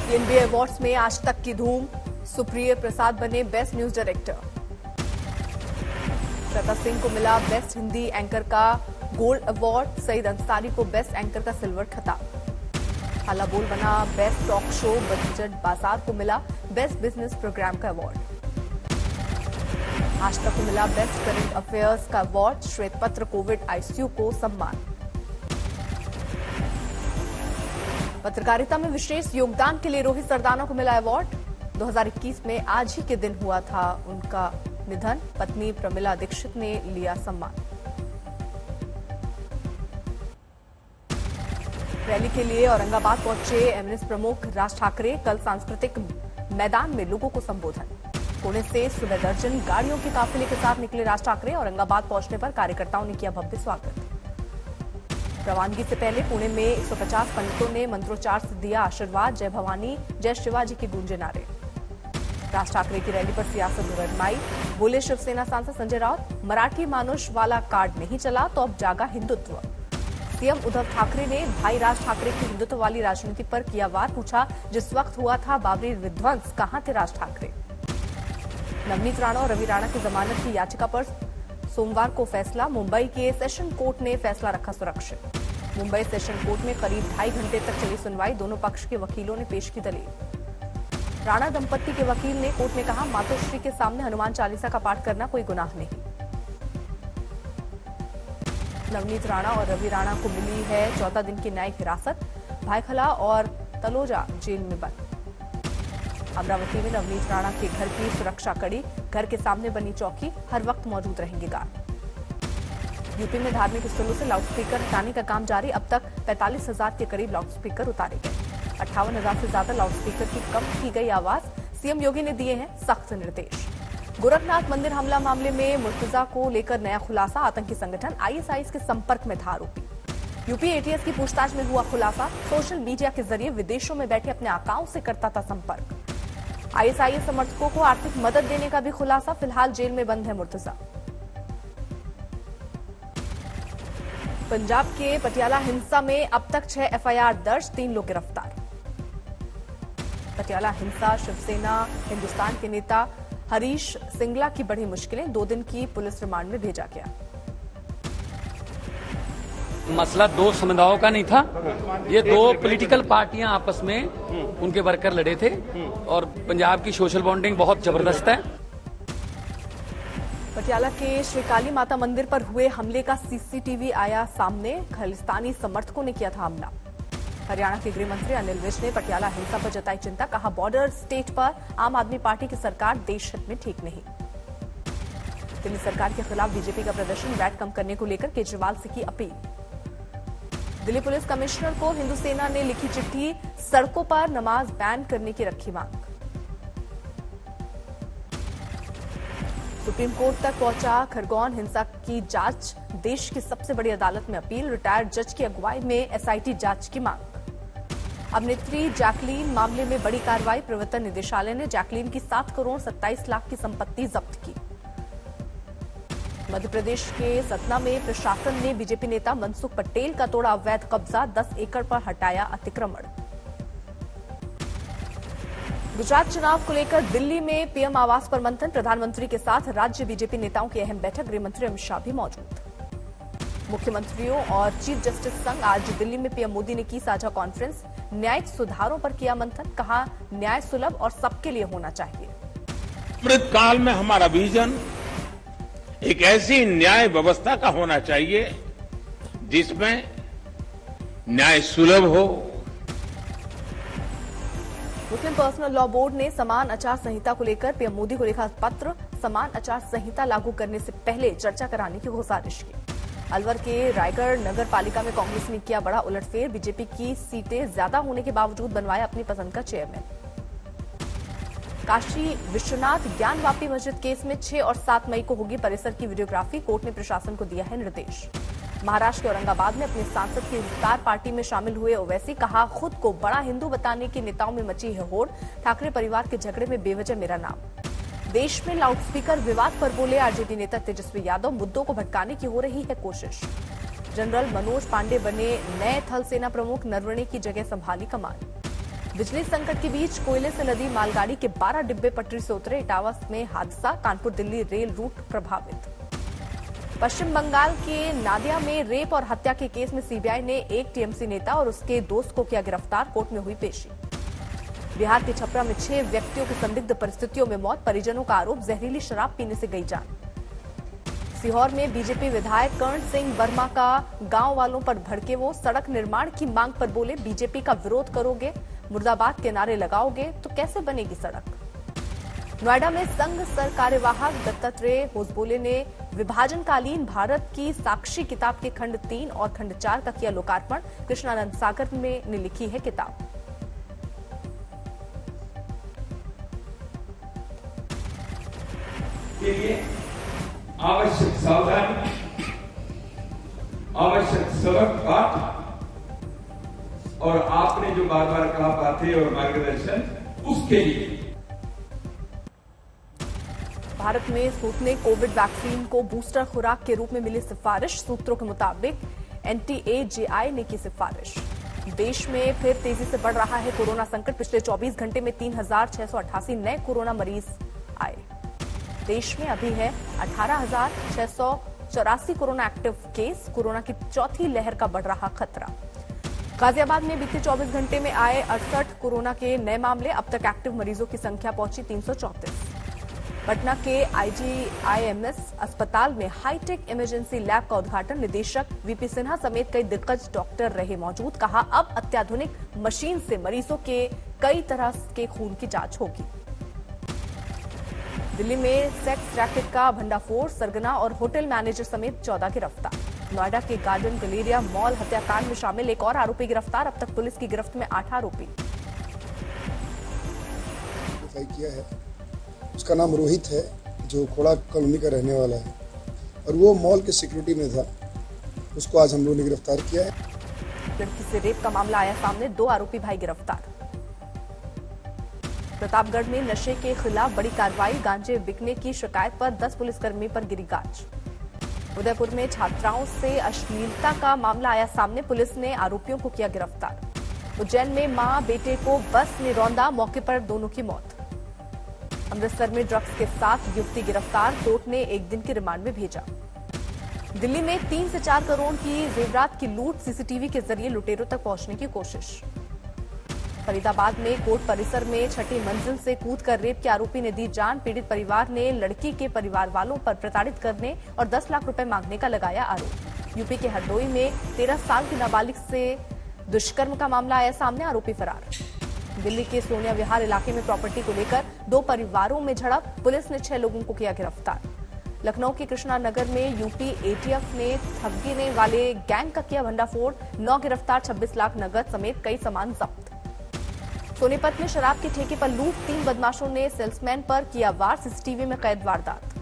NBA awards में आज तक की धूम, सुप्रिय प्रसाद बने best news director. Shweta Singh को मिला बेस्ट हिंदी एंकर का गोल्ड अवार्ड, सईद अंसारी को बेस्ट एंकर का सिल्वर खिताब। हाला बोल बना बेस्ट टॉक शो, बजट बाजार को मिला बेस्ट बिजनेस प्रोग्राम का अवार्ड। आज तक को मिला बेस्ट करंट अफेयर्स का अवार्ड, श्वेत पत्र कोविड आईसीयू को सम्मान। पत्रकारिता में विशेष योगदान के लिए रोहित सरदाना को मिला अवार्ड। 2021 में आज ही के दिन हुआ था उनका निधन, पत्नी प्रमिला दीक्षित ने लिया सम्मान। रैली के लिए औरंगाबाद पहुंचे एमएनएस प्रमुख राज ठाकरे, कल सांस्कृतिक मैदान में लोगों को संबोधन। पुणे से सुबह दर्जन गाड़ियों के काफिले के साथ निकले राज ठाकरे, औरंगाबाद पहुंचने पर कार्यकर्ताओं ने किया भव्य स्वागत। रवानगी से पहले पुणे में 150 पंडितों ने मंत्रोच्चार से दिया आशीर्वाद, जय भवानी जय शिवाजी के गूंजे नारे। राज ठाकरे की रैली पर सियासत गरमाई, बोले शिवसेना सांसद संजय राउत, मराठी मानुष वाला कार्ड नहीं चला तो अब जागा हिंदुत्व। सीएम उद्धव ठाकरे ने भाई राज ठाकरे की हिंदुत्व वाली राजनीति पर किया वार, पूछा जिस वक्त हुआ था बाबरी विध्वंस कहां थे राज ठाकरे। नवनीत राणा और रवि राणा की जमानत की याचिका पर सोमवार को फैसला, मुंबई के सेशन कोर्ट ने फैसला रखा सुरक्षित। मुंबई सेशन कोर्ट में करीब 2.5 घंटे तक चली सुनवाई, दोनों पक्ष के वकीलों ने पेश की दलील। राणा दंपत्ति के वकील ने कोर्ट में कहा, मातोश्री के सामने हनुमान चालीसा का पाठ करना कोई गुनाह नहीं। नवनीत राणा और रवि राणा को मिली है 14 दिन की न्यायिक हिरासत, भायखला और तलोजा जेल में बंद। अमरावती में नवनीत राणा के घर की सुरक्षा कड़ी, घर के सामने बनी चौकी, हर वक्त मौजूद रहेंगे गार्ड। यूपी में धार्मिक स्थलों से लाउडस्पीकर हटाने का काम जारी, अब तक 45,000 के करीब लाउडस्पीकर उतारे गए। 58,000 से ज्यादा लाउडस्पीकर की कम की गई आवाज, सीएम योगी ने दिए हैं सख्त निर्देश। गोरखनाथ मंदिर हमला मामले में मुर्तजा को लेकर नया खुलासा, आतंकी संगठन आईएसआईएस के संपर्क में था आरोपी। यूपी एटीएस की पूछताछ में हुआ खुलासा, सोशल मीडिया के जरिए विदेशों में बैठे अपने आकाओं से करता था संपर्क। आईएसआईएस समर्थकों को आर्थिक मदद देने का भी खुलासा, फिलहाल जेल में बंद है मुर्तजा। पंजाब के पटियाला हिंसा में अब तक 6 एफआईआर दर्ज, 3 लोग गिरफ्तार। पटियाला हिंसा, शिवसेना हिंदुस्तान के नेता हरीश सिंगला की बढ़ी मुश्किलें, 2 दिन की पुलिस रिमांड में भेजा गया। मसला 2 समुदायों का नहीं था, ये 2 पॉलिटिकल पार्टियां आपस में उनके वर्कर लड़े थे और पंजाब की सोशल बॉन्डिंग बहुत जबरदस्त है। पटियाला के श्री काली माता मंदिर पर हुए हमले का सीसीटीवी आया सामने, खालिस्तानी समर्थकों ने किया था हमला। हरियाणा के गृह मंत्री अनिल विज ने पटियाला हिंसा पर जताई चिंता, कहा बॉर्डर स्टेट पर आम आदमी पार्टी की सरकार देश हित में ठीक नहीं। दिल्ली सरकार के खिलाफ बीजेपी का प्रदर्शन, वैट कम करने को लेकर केजरीवाल से की अपील। दिल्ली पुलिस कमिश्नर को हिंदू सेना ने लिखी चिट्ठी, सड़कों पर नमाज बैन करने की रखी मांग। सुप्रीम कोर्ट तक पहुंचा खरगोन हिंसा की जांच, देश की सबसे बड़ी अदालत में अपील, रिटायर्ड जज की अगुवाई में एसआईटी जांच की मांग। अभिनेत्री जैकलीन मामले में बड़ी कार्रवाई, प्रवर्तन निदेशालय ने जैकलीन की 7 करोड़ 27 लाख की संपत्ति जब्त की। मध्य प्रदेश के सतना में प्रशासन ने बीजेपी नेता मनसुख पटेल का तोड़ा अवैध कब्जा, 10 एकड़ पर हटाया अतिक्रमण। गुजरात चुनाव को लेकर दिल्ली में पीएम आवास पर मंथन, प्रधानमंत्री के साथ राज्य बीजेपी नेताओं की अहम बैठक, गृहमंत्री अमित शाह भी मौजूद। मुख्यमंत्रियों और चीफ जस्टिस संघ आज दिल्ली में पीएम मोदी ने की साझा कॉन्फ्रेंस, न्यायिक सुधारों पर किया मंथन, कहा न्याय सुलभ और सबके लिए होना चाहिए। अमृतकाल में हमारा विजन एक ऐसी न्याय व्यवस्था का होना चाहिए जिसमें न्याय सुलभ हो। मुस्लिम पर्सनल लॉ बोर्ड ने समान आचार संहिता को लेकर पीएम मोदी को लिखा पत्र, समान आचार संहिता लागू करने से पहले चर्चा कराने की गुजारिश की। अलवर के रायगढ़ नगर पालिका में कांग्रेस ने किया बड़ा उलटफेर, बीजेपी की सीटें ज्यादा होने के बावजूद बनवाया अपनी पसंद का चेयरमैन। काशी विश्वनाथ ज्ञानवापी मस्जिद केस में 6 और 7 मई को होगी परिसर की वीडियोग्राफी, कोर्ट ने प्रशासन को दिया है निर्देश। महाराष्ट्र के औरंगाबाद में अपने सांसद की इफ्तार पार्टी में शामिल हुए ओवैसी, कहा खुद को बड़ा हिंदू बताने के नेताओं में मची है होड़, ठाकरे परिवार के झगड़े में बेवजह मेरा नाम। देश में लाउडस्पीकर विवाद पर बोले आरजेडी नेता तेजस्वी यादव, मुद्दों को भटकाने की हो रही है कोशिश। जनरल मनोज पांडे बने नए थल सेना प्रमुख, नरवणे की जगह संभाली कमान। बिजली संकट के बीच कोयले से लदी मालगाड़ी के 12 डिब्बे पटरी से उतरे, इटावा में हादसा, कानपुर दिल्ली रेल रूट प्रभावित। पश्चिम बंगाल के नादिया में रेप और हत्या के केस में सीबीआई ने एक टीएमसी नेता और उसके दोस्त को किया गिरफ्तार, कोर्ट में हुई पेशी। बिहार के छपरा में 6 व्यक्तियों की संदिग्ध परिस्थितियों में मौत, परिजनों का आरोप जहरीली शराब पीने से गई जान। सीहोर में बीजेपी विधायक कर्ण सिंह वर्मा का गांव वालों पर भड़के, वो सड़क निर्माण की मांग पर बोले, बीजेपी का विरोध करोगे, मुर्दाबाद के नारे लगाओगे तो कैसे बनेगी सड़क। नोएडा में संघ सर कार्यवाहक दत्तात्रेय होसबोले ने विभाजनकालीन भारत की साक्षी किताब के खंड 3 और खंड 4 का किया लोकार्पण, कृष्णानंद सागर ने लिखी है किताब। के लिए आवश्यक सावधानी, आवश्यक सबक पाठ और आपने जो बार बार कहा बातें और मार्गदर्शन, उसके लिए भारत में स्पुतनिक कोविड वैक्सीन को बूस्टर खुराक के रूप में मिली सिफारिश, सूत्रों के मुताबिक NTAJI ने की सिफारिश। देश में फिर तेजी से बढ़ रहा है कोरोना संकट, पिछले 24 घंटे में 3,688 नए कोरोना मरीज आए। देश में अभी है 18,684 कोरोना एक्टिव केस, कोरोना की चौथी लहर का बढ़ रहा खतरा। गाजियाबाद में बीते 24 घंटे में आए 68 कोरोना के नए मामले, अब तक एक्टिव मरीजों की संख्या पहुंची 334। पटना के IGIMS अस्पताल में हाईटेक इमरजेंसी लैब का उद्घाटन, निदेशक VP सिन्हा समेत कई दिग्गज डॉक्टर रहे मौजूद, कहा अब अत्याधुनिक मशीन से मरीजों के कई तरह के खून की जांच होगी। दिल्ली में सेक्स रैकेट का भंडाफोड़, सरगना और होटल मैनेजर समेत 14 गिरफ्तार। नोएडा के गार्डन गलेरिया मॉल हत्याकांड में शामिल एक और आरोपी गिरफ्तार, अब तक पुलिस की गिरफ्त में 8 आरोपी। किया है, उसका नाम रोहित है, जो खोड़ा कॉलोनी का रहने वाला है और वो मॉल के सिक्योरिटी में था, उसको आज हम लोगों ने गिरफ्तार किया है। लड़की से रेप का मामला आया सामने, 2 आरोपी भाई गिरफ्तार। प्रतापगढ़ में नशे के खिलाफ बड़ी कार्रवाई, गांजे बिकने की शिकायत पर 10 पुलिसकर्मी पर गिरी गाज। उदयपुर में छात्राओं से अश्लीलता का मामला आया सामने, पुलिस ने आरोपियों को किया गिरफ्तार। उज्जैन में मां बेटे को बस ने रौंदा, मौके पर दोनों की मौत। अमृतसर में ड्रग्स के साथ युवती गिरफ्तार, कोर्ट ने 1 दिन के रिमांड में भेजा। दिल्ली में 3 से 4 करोड़ की जेवरात की लूट, सीसीटीवी के जरिए लुटेरों तक पहुंचने की कोशिश। फरीदाबाद में कोर्ट परिसर में 6ठी मंजिल से कूदकर रेप के आरोपी ने दी जान, पीड़ित परिवार ने लड़की के परिवार वालों पर प्रताड़ित करने और 10 लाख रुपए मांगने का लगाया आरोप। यूपी के हरदोई में 13 साल की नाबालिग से दुष्कर्म का मामला आया सामने, आरोपी फरार। दिल्ली के सोनिया विहार इलाके में प्रॉपर्टी को लेकर 2 परिवारों में झड़प, पुलिस ने 6 लोगों को किया गिरफ्तार। लखनऊ के कृष्णा नगर में यूपी ATF ने ठगने वाले गैंग का किया भंडाफोड़, 9 गिरफ्तार, 26 लाख नगद समेत कई सामान जब्त। सोनीपत में शराब के ठेके पर लूट, 3 बदमाशों ने सेल्समैन पर किया वार, सीसीटीवी में कैद वारदात।